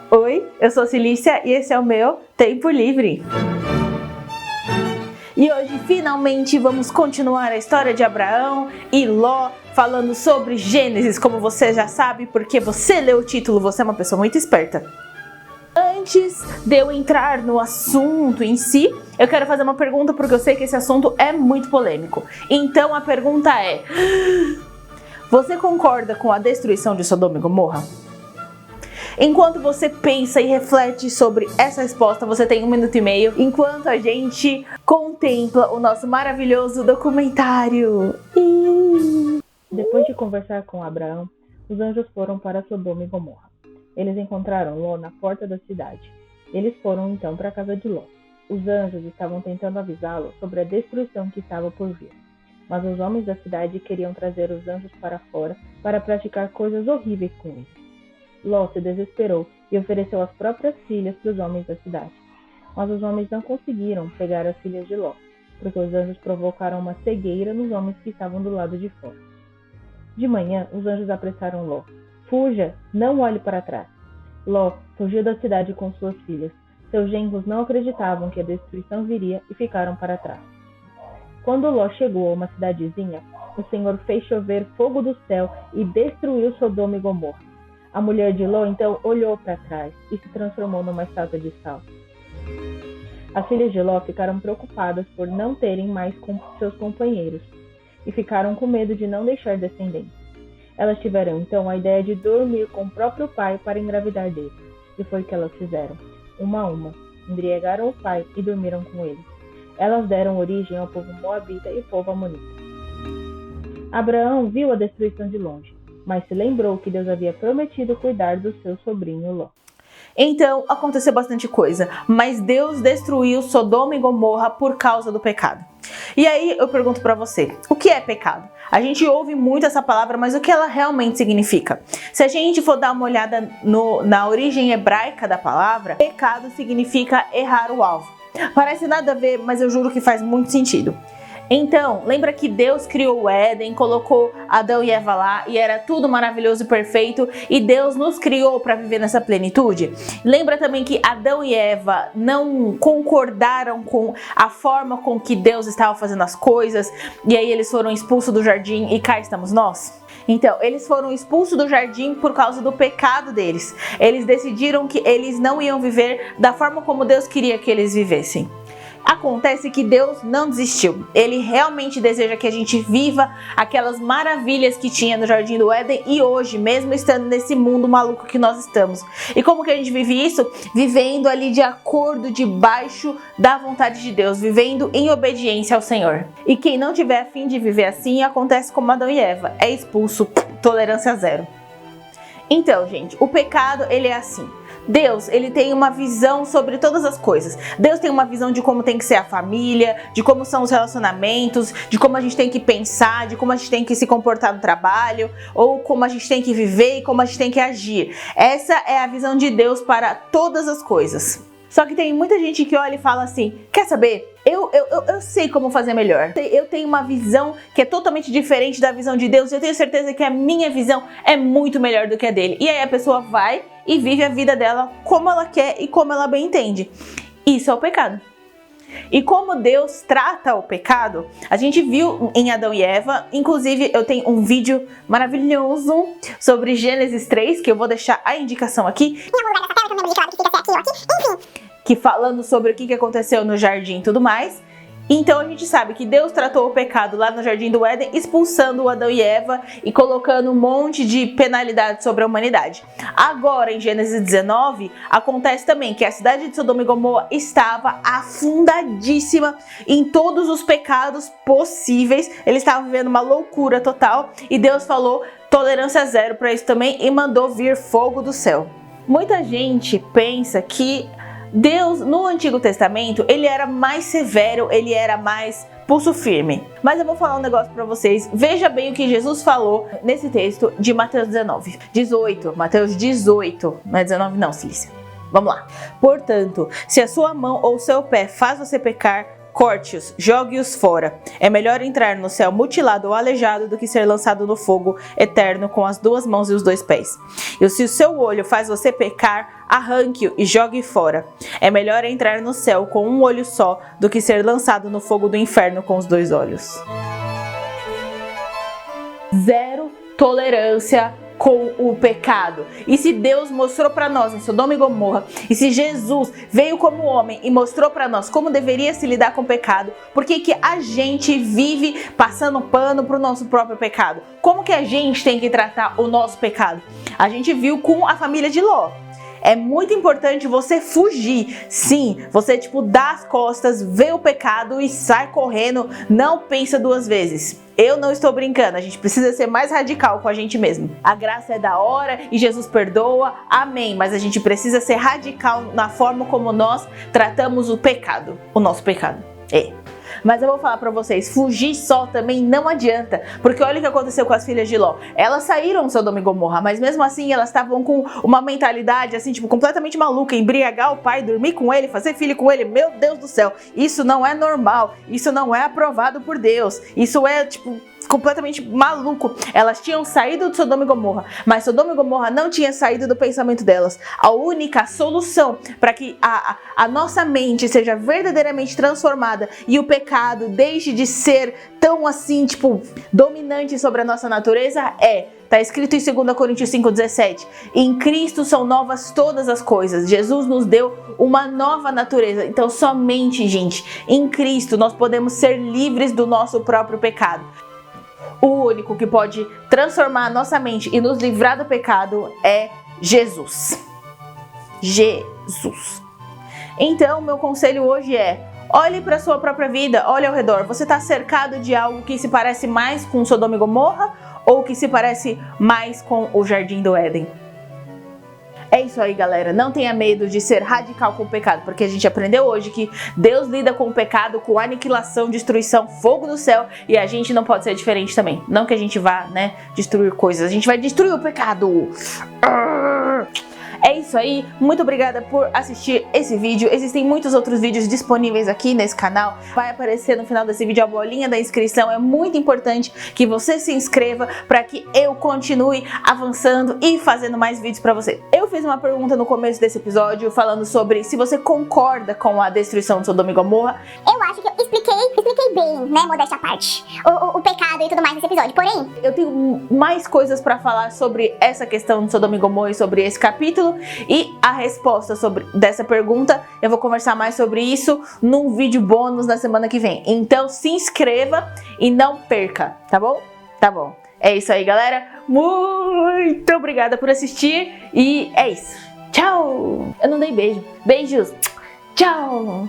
Oi, eu sou Cilícia e esse é o meu Tempo Livre. E hoje finalmente vamos continuar a história de Abraão e Ló, falando sobre Gênesis, como você já sabe, porque você leu o título, você é uma pessoa muito esperta. Antes de eu entrar no assunto em si, eu quero fazer uma pergunta porque eu sei que esse assunto é muito polêmico. Então a pergunta é: você concorda com a destruição de Sodoma e Gomorra? Enquanto você pensa e reflete sobre essa resposta, você tem 1 minuto e meio, enquanto a gente contempla o nosso maravilhoso documentário. Depois de conversar com Abraão, os anjos foram para Sodoma e Gomorra. Eles encontraram Ló na porta da cidade. Eles foram então para a casa de Ló. Os anjos estavam tentando avisá-lo sobre a destruição que estava por vir. Mas os homens da cidade queriam trazer os anjos para fora para praticar coisas horríveis com eles. Ló se desesperou e ofereceu as próprias filhas para os homens da cidade. Mas os homens não conseguiram pegar as filhas de Ló, porque os anjos provocaram uma cegueira nos homens que estavam do lado de fora. De manhã, os anjos apressaram Ló. Fuja, não olhe para trás. Ló fugiu da cidade com suas filhas. Seus genros não acreditavam que a destruição viria e ficaram para trás. Quando Ló chegou a uma cidadezinha, o Senhor fez chover fogo do céu e destruiu Sodoma e Gomorra. A mulher de Ló então olhou para trás e se transformou numa estátua de sal. As filhas de Ló ficaram preocupadas por não terem mais seus companheiros e ficaram com medo de não deixar descendentes. Elas tiveram então a ideia de dormir com o próprio pai para engravidar dele. E foi o que elas fizeram. Uma a uma, embriagaram o pai e dormiram com ele. Elas deram origem ao povo moabita e ao povo amonita. Abraão viu a destruição de longe, mas se lembrou que Deus havia prometido cuidar do seu sobrinho Ló. Então aconteceu bastante coisa, mas Deus destruiu Sodoma e Gomorra por causa do pecado. E aí eu pergunto pra você, o que é pecado? A gente ouve muito essa palavra, mas o que ela realmente significa? Se a gente for dar uma olhada na origem hebraica da palavra, pecado significa errar o alvo. Parece nada a ver, mas eu juro que faz muito sentido. Então, lembra que Deus criou o Éden, colocou Adão e Eva lá e era tudo maravilhoso e perfeito e Deus nos criou para viver nessa plenitude? Lembra também que Adão e Eva não concordaram com a forma com que Deus estava fazendo as coisas e aí eles foram expulsos do jardim e cá estamos nós? Então, eles foram expulsos do jardim por causa do pecado deles. Eles decidiram que eles não iam viver da forma como Deus queria que eles vivessem. Acontece que Deus não desistiu. Ele realmente deseja que a gente viva aquelas maravilhas que tinha no Jardim do Éden e hoje, mesmo estando nesse mundo maluco que nós estamos. E como que a gente vive isso? Vivendo ali de acordo, debaixo da vontade de Deus, vivendo em obediência ao Senhor. E quem não tiver a fim de viver assim, acontece como Adão e Eva, é expulso, tolerância zero. Então, gente, o pecado, ele é assim. Deus, ele tem uma visão sobre todas as coisas. Deus tem uma visão de como tem que ser a família, de como são os relacionamentos, de como a gente tem que pensar, de como a gente tem que se comportar no trabalho, ou como a gente tem que viver e como a gente tem que agir. Essa é a visão de Deus para todas as coisas. Só que tem muita gente que olha e fala assim, quer saber? Eu sei como fazer melhor. Eu tenho uma visão que é totalmente diferente da visão de Deus. Eu tenho certeza que a minha visão é muito melhor do que a dele. E aí a pessoa vai e vive a vida dela como ela quer e como ela bem entende. Isso é o pecado. E como Deus trata o pecado, a gente viu em Adão e Eva. Inclusive eu tenho um vídeo maravilhoso sobre Gênesis 3, que eu vou deixar a indicação aqui. Que falando sobre o que aconteceu no jardim e tudo mais. Então a gente sabe que Deus tratou o pecado lá no Jardim do Éden, expulsando o Adão e Eva e colocando um monte de penalidade sobre a humanidade. Agora em Gênesis 19, acontece também que a cidade de Sodoma e Gomorra estava afundadíssima em todos os pecados possíveis. Eles estavam vivendo uma loucura total e Deus falou tolerância zero para isso também e mandou vir fogo do céu. Muita gente pensa que Deus, no Antigo Testamento, ele era mais severo, ele era mais pulso firme. Mas eu vou falar um negócio pra vocês. Veja bem o que Jesus falou nesse texto de Mateus 18. Mateus 18. Não é 19 não, Cilícia. Vamos lá. Portanto, se a sua mão ou seu pé faz você pecar, corte-os, jogue-os fora. É melhor entrar no céu mutilado ou aleijado do que ser lançado no fogo eterno com as duas mãos e os dois pés. E se o seu olho faz você pecar, arranque-o e jogue fora. É melhor entrar no céu com um olho só do que ser lançado no fogo do inferno com os 2 olhos. Zero tolerância com o pecado. E se Deus mostrou para nós em Sodoma e Gomorra, e se Jesus veio como homem e mostrou para nós como deveria se lidar com o pecado, por que que a gente vive passando pano pro nosso próprio pecado? Como que a gente tem que tratar o nosso pecado? A gente viu com a família de Ló. É muito importante você fugir. Sim, você dá as costas, vê o pecado e sai correndo, não pensa 2 vezes. Eu não estou brincando, a gente precisa ser mais radical com a gente mesmo. A graça é da hora e Jesus perdoa, amém. Mas a gente precisa ser radical na forma como nós tratamos o pecado, o nosso pecado. Mas eu vou falar pra vocês, fugir só também não adianta, porque olha o que aconteceu com as filhas de Ló. Elas saíram de Sodoma e Gomorra, mas mesmo assim elas estavam com uma mentalidade assim, completamente maluca, embriagar o pai, dormir com ele, fazer filho com ele. Meu Deus do céu, isso não é normal, isso não é aprovado por Deus, isso é completamente maluco. Elas tinham saído de Sodoma e Gomorra, mas Sodoma e Gomorra não tinha saído do pensamento delas. A única solução para que a nossa mente seja verdadeiramente transformada e o pecado deixe de ser tão assim, dominante sobre a nossa natureza tá escrito em 2 Coríntios 5,17. Em Cristo são novas todas as coisas. Jesus nos deu uma nova natureza. Então somente, gente, em Cristo nós podemos ser livres do nosso próprio pecado. O único que pode transformar a nossa mente e nos livrar do pecado é Jesus. Jesus. Então, meu conselho hoje é: olhe para a sua própria vida, olhe ao redor. Você está cercado de algo que se parece mais com Sodoma e Gomorra ou que se parece mais com o Jardim do Éden? É isso aí, galera. Não tenha medo de ser radical com o pecado, porque a gente aprendeu hoje que Deus lida com o pecado com aniquilação, destruição, fogo do céu, e a gente não pode ser diferente também. Não que a gente vá, destruir coisas, a gente vai destruir o pecado. É isso aí, muito obrigada por assistir esse vídeo. Existem muitos outros vídeos disponíveis aqui nesse canal. Vai aparecer no final desse vídeo a bolinha da inscrição. É muito importante que você se inscreva para que eu continue avançando e fazendo mais vídeos para você. Eu fiz uma pergunta no começo desse episódio falando sobre se você concorda com a destruição de Sodoma e Gomorra. Eu acho que eu expliquei bem, modéstia à parte, o pecado e tudo mais nesse episódio. Porém, eu tenho mais coisas para falar sobre essa questão de Sodoma e Gomorra e sobre esse capítulo. E a resposta dessa pergunta, eu vou conversar mais sobre isso num vídeo bônus na semana que vem. Então se inscreva e não perca, tá bom? Tá bom. É isso aí, galera. Muito obrigada por assistir e é isso. Tchau! Eu não dei beijo. Beijos. Tchau!